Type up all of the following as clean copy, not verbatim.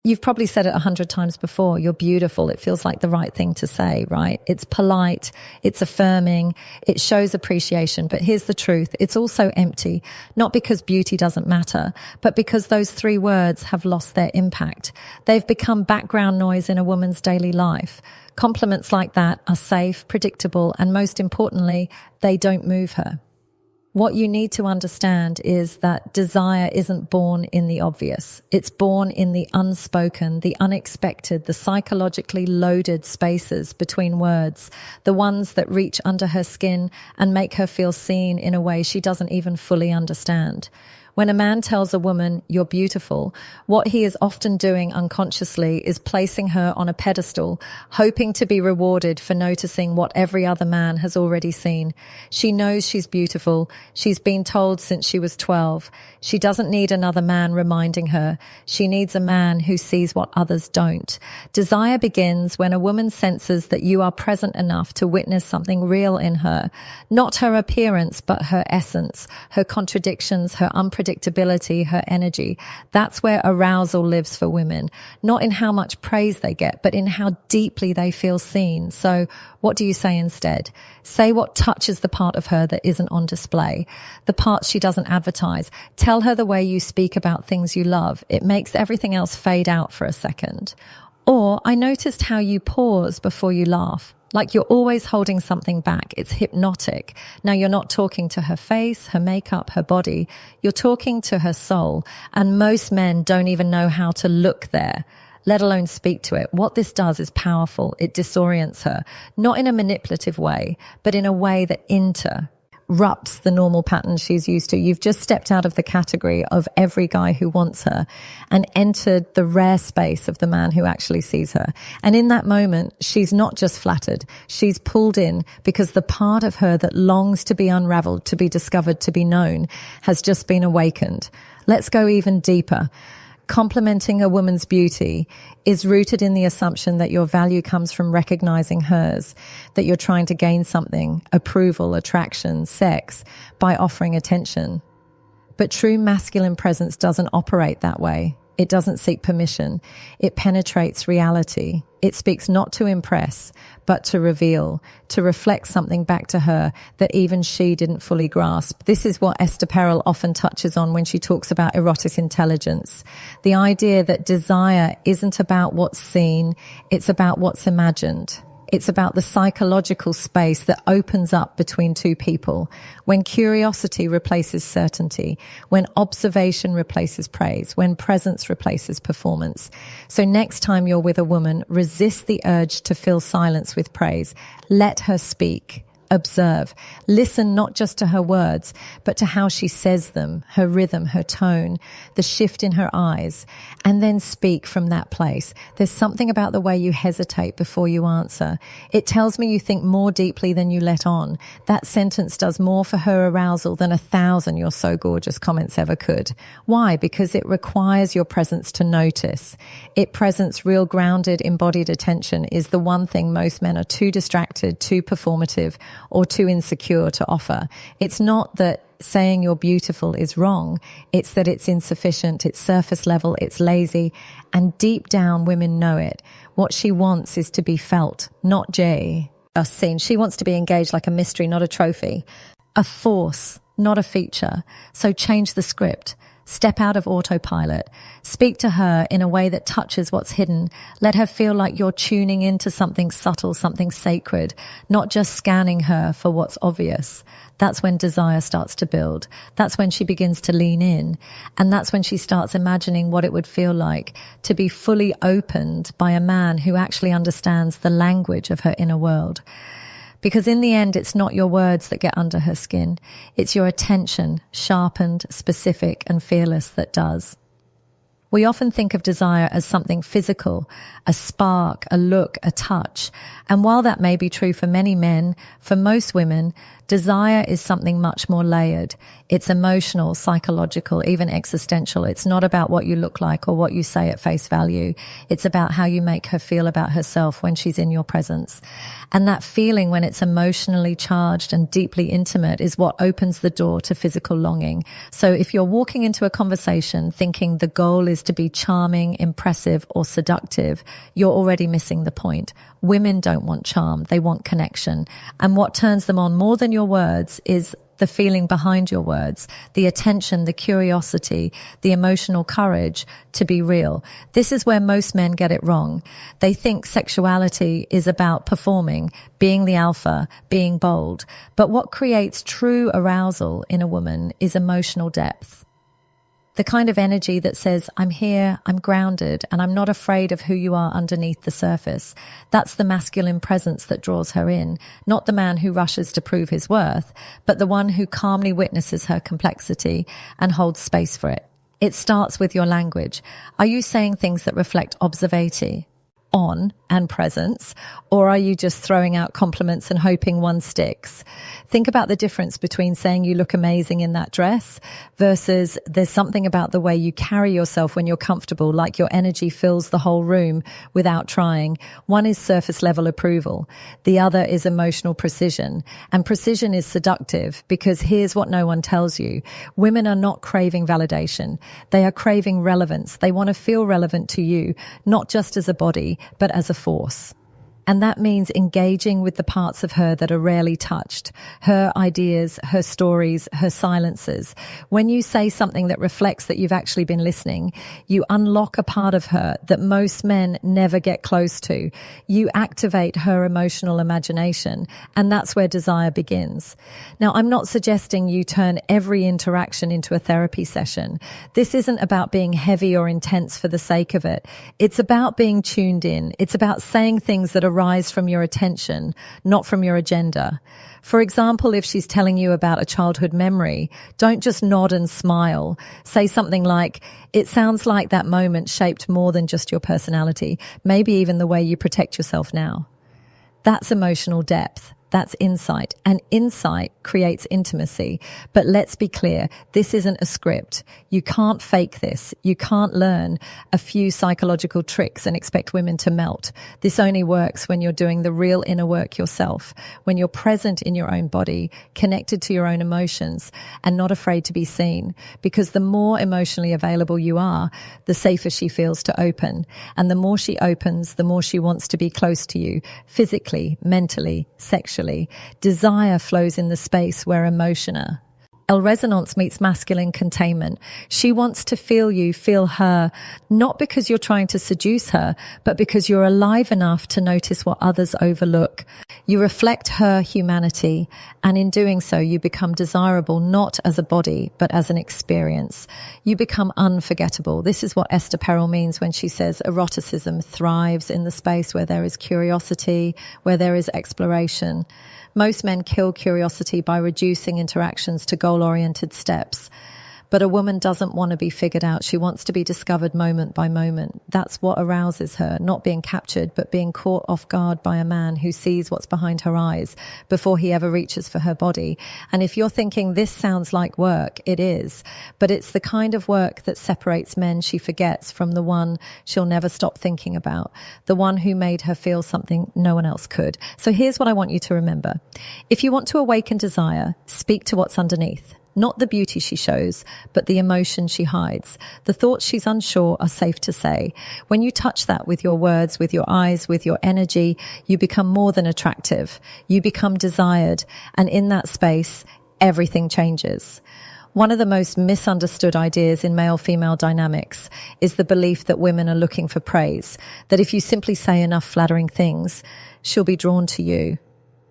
You've probably said it 100 times before. You're beautiful. It feels like the right thing to say, right? It's polite. It's affirming. It shows appreciation. But here's the truth. It's also empty, not because beauty doesn't matter, but because those 3 words have lost their impact. They've become background noise in a woman's daily life. Compliments like that are safe, predictable, and most importantly, they don't move her. What you need to understand is that desire isn't born in the obvious. It's born in the unspoken, the unexpected, the psychologically loaded spaces between words, the ones that reach under her skin and make her feel seen in a way she doesn't even fully understand. When a man tells a woman, "You're beautiful," what he is often doing unconsciously is placing her on a pedestal, hoping to be rewarded for noticing what every other man has already seen. She knows she's beautiful. She's been told since she was 12. She doesn't need another man reminding her. She needs a man who sees what others don't. Desire begins when a woman senses that you are present enough to witness something real in her, not her appearance, but her essence, her contradictions, her unpredictability, her energy. That's where arousal lives for women, not in how much praise they get, but in how deeply they feel seen. So what do you say instead? Say what touches the part of her that isn't on display, the parts she doesn't advertise. Tell her the way you speak about things you love. It makes everything else fade out for a second. Or, I noticed how you pause before you laugh. Like you're always holding something back. It's hypnotic. Now you're not talking to her face, her makeup, her body. You're talking to her soul. And most men don't even know how to look there, let alone speak to it. What this does is powerful. It disorients her, not in a manipulative way, but in a way that interrupts the normal pattern she's used to. You've just stepped out of the category of every guy who wants her and entered the rare space of the man who actually sees her. And in that moment, she's not just flattered. She's pulled in because the part of her that longs to be unraveled, to be discovered, to be known has just been awakened. Let's go even deeper. Complimenting a woman's beauty is rooted in the assumption that your value comes from recognizing hers, that you're trying to gain something, approval, attraction, sex, by offering attention. But true masculine presence doesn't operate that way. It doesn't seek permission. It penetrates reality. It speaks not to impress, but to reveal, to reflect something back to her that even she didn't fully grasp. This is what Esther Perel often touches on when she talks about erotic intelligence. The idea that desire isn't about what's seen, it's about what's imagined. It's about the psychological space that opens up between two people. When curiosity replaces certainty, when observation replaces praise, when presence replaces performance. So next time you're with a woman, resist the urge to fill silence with praise. Let her speak. Observe. Listen not just to her words, but to how she says them, her rhythm, her tone, the shift in her eyes, and then speak from that place. There's something about the way you hesitate before you answer. It tells me you think more deeply than you let on. That sentence does more for her arousal than 1,000 "you're so gorgeous" comments ever could. Why? Because it requires your presence to notice. It presents real grounded, embodied attention is the one thing most men are too distracted, too performative, or too insecure to offer. It's not that saying you're beautiful is wrong. It's that it's insufficient, it's surface level, it's lazy, and deep down women know it. What she wants is to be felt, not just seen. She wants to be engaged like a mystery, not a trophy. A force, not a feature. So change the script. Step out of autopilot. Speak to her in a way that touches what's hidden. Let her feel like you're tuning into something subtle, something sacred, not just scanning her for what's obvious. That's when desire starts to build. That's when she begins to lean in. And that's when she starts imagining what it would feel like to be fully opened by a man who actually understands the language of her inner world. Because in the end, it's not your words that get under her skin. It's your attention, sharpened, specific, and fearless, that does. We often think of desire as something physical, a spark, a look, a touch. And while that may be true for many men, for most women, Desire is something much more layered. It's emotional, psychological, even existential. It's not about what you look like or what you say at face value. It's about how you make her feel about herself when she's in your presence. And that feeling, when it's emotionally charged and deeply intimate, is what opens the door to physical longing. So if you're walking into a conversation thinking the goal is to be charming, impressive, or seductive, you're already missing the point. Women don't want charm. They want connection. And what turns them on more than your words is the feeling behind your words, the attention, the curiosity, the emotional courage to be real. This is where most men get it wrong. They think sexuality is about performing, being the alpha, being bold. But what creates true arousal in a woman is emotional depth. The kind of energy that says, I'm here, I'm grounded, and I'm not afraid of who you are underneath the surface. That's the masculine presence that draws her in, not the man who rushes to prove his worth, but the one who calmly witnesses her complexity and holds space for it. It starts with your language. Are you saying things that reflect observation, on and presence, or are you just throwing out compliments and hoping one sticks? Think about the difference between saying you look amazing in that dress versus there's something about the way you carry yourself when you're comfortable, like your energy fills the whole room without trying. One is surface level approval. The other is emotional precision. And precision is seductive because here's what no one tells you. Women are not craving validation. They are craving relevance. They want to feel relevant to you, not just as a body, but as a force. And that means engaging with the parts of her that are rarely touched, her ideas, her stories, her silences. When you say something that reflects that you've actually been listening, you unlock a part of her that most men never get close to. You activate her emotional imagination, and that's where desire begins. Now, I'm not suggesting you turn every interaction into a therapy session. This isn't about being heavy or intense for the sake of it. It's about being tuned in. It's about saying things that arise from your attention, not from your agenda. For example, if she's telling you about a childhood memory, don't just nod and smile. Say something like, it sounds like that moment shaped more than just your personality, maybe even the way you protect yourself now. That's emotional depth. That's insight, and insight creates intimacy. But let's be clear, this isn't a script. You can't fake this. You can't learn a few psychological tricks and expect women to melt. This only works when you're doing the real inner work yourself, when you're present in your own body, connected to your own emotions, and not afraid to be seen. Because the more emotionally available you are, the safer she feels to open. And the more she opens, the more she wants to be close to you, physically, mentally, sexually. Desire flows in the space where emotion are. Resonance meets masculine containment. She wants to feel you, feel her, not because you're trying to seduce her, but because you're alive enough to notice what others overlook. You reflect her humanity, and in doing so, you become desirable not as a body, but as an experience. You become unforgettable. This is what Esther Perel means when she says eroticism thrives in the space where there is curiosity, where there is exploration. Most men kill curiosity by reducing interactions to goal-oriented steps. But a woman doesn't want to be figured out. She wants to be discovered moment by moment. That's what arouses her, not being captured, but being caught off guard by a man who sees what's behind her eyes before he ever reaches for her body. And if you're thinking this sounds like work, it is. But it's the kind of work that separates men she forgets from the one she'll never stop thinking about, the one who made her feel something no one else could. So here's what I want you to remember. If you want to awaken desire, speak to what's underneath. Not the beauty she shows, but the emotion she hides. The thoughts she's unsure are safe to say. When you touch that with your words, with your eyes, with your energy, you become more than attractive. You become desired. And in that space, everything changes. One of the most misunderstood ideas in male-female dynamics is the belief that women are looking for praise, that if you simply say enough flattering things, she'll be drawn to you.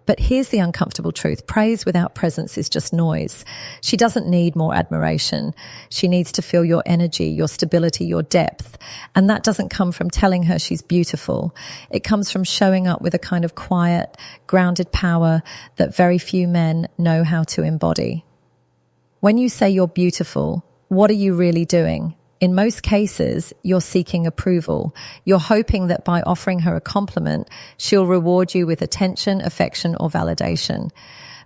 But here's the uncomfortable truth. Praise without presence is just noise. She doesn't need more admiration. She needs to feel your energy, your stability, your depth. And that doesn't come from telling her she's beautiful. It comes from showing up with a kind of quiet, grounded power that very few men know how to embody. When you say you're beautiful, what are you really doing? In most cases, you're seeking approval. You're hoping that by offering her a compliment, she'll reward you with attention, affection, or validation.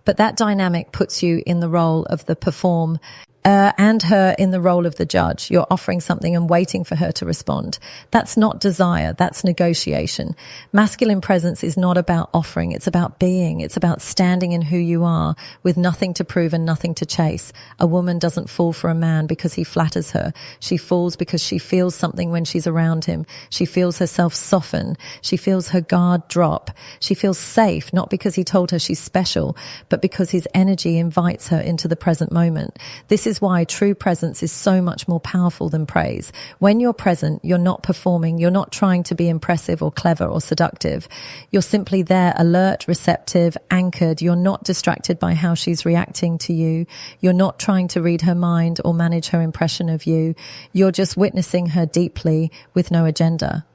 But that dynamic puts you in the role of the perform and her in the role of the judge. You're offering something and waiting for her to respond. That's not desire. That's negotiation. Masculine presence is not about offering. It's about being. It's about standing in who you are with nothing to prove and nothing to chase. A woman doesn't fall for a man because he flatters her. She falls because she feels something when she's around him. She feels herself soften. She feels her guard drop. She feels safe, not because he told her she's special, but because his energy invites her into the present moment. This is why true presence is so much more powerful than praise. When you're present, you're not performing. You're not trying to be impressive or clever or seductive. You're simply there, alert, receptive, anchored. You're not distracted by how she's reacting to you. You're not trying to read her mind or manage her impression of you. You're just witnessing her deeply with no agenda.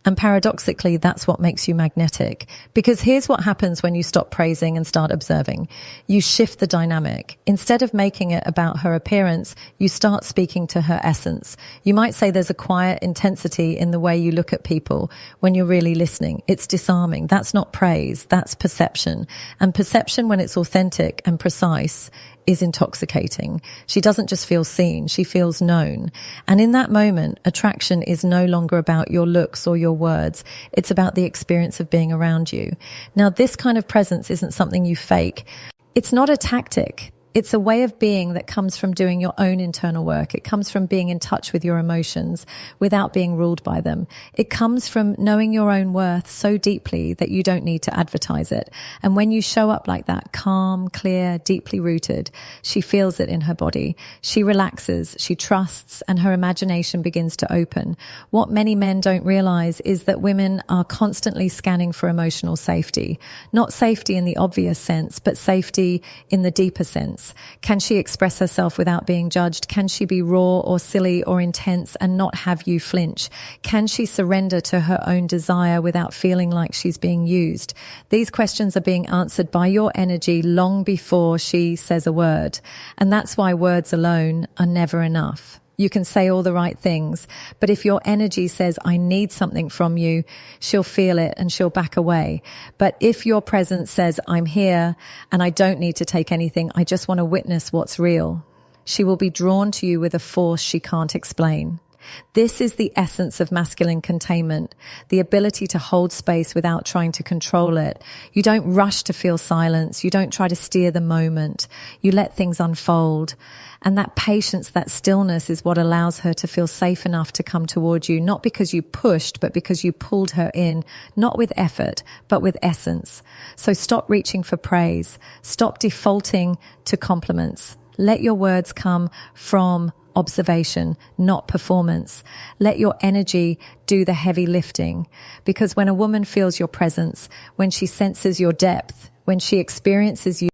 And paradoxically, that's what makes you magnetic. Because here's what happens when you stop praising and start observing. You shift the dynamic. Instead of making it about her appearance, you start speaking to her essence. You might say there's a quiet intensity in the way you look at people when you're really listening. It's disarming. That's not praise. That's perception. And perception, when it's authentic and precise, is intoxicating. She doesn't just feel seen, she feels known. And in that moment, attraction is no longer about your looks or your words. It's about the experience of being around you. Now, this kind of presence isn't something you fake. It's not a tactic. It's a way of being that comes from doing your own internal work. It comes from being in touch with your emotions without being ruled by them. It comes from knowing your own worth so deeply that you don't need to advertise it. And when you show up like that, calm, clear, deeply rooted, she feels it in her body. She relaxes, she trusts, and her imagination begins to open. What many men don't realize is that women are constantly scanning for emotional safety. Not safety in the obvious sense, but safety in the deeper sense. Can she express herself without being judged? Can she be raw or silly or intense and not have you flinch? Can she surrender to her own desire without feeling like she's being used? These questions are being answered by your energy long before she says a word. And that's why words alone are never enough. You can say all the right things, but if your energy says, I need something from you, she'll feel it and she'll back away. But if your presence says, I'm here and I don't need to take anything, I just want to witness what's real, she will be drawn to you with a force she can't explain. This is the essence of masculine containment, the ability to hold space without trying to control it. You don't rush to feel silence. You don't try to steer the moment. You let things unfold. And that patience, that stillness is what allows her to feel safe enough to come toward you, not because you pushed, but because you pulled her in, not with effort, but with essence. So stop reaching for praise. Stop defaulting to compliments. Let your words come from observation, not performance. Let your energy do the heavy lifting. Because when a woman feels your presence, when she senses your depth, when she experiences you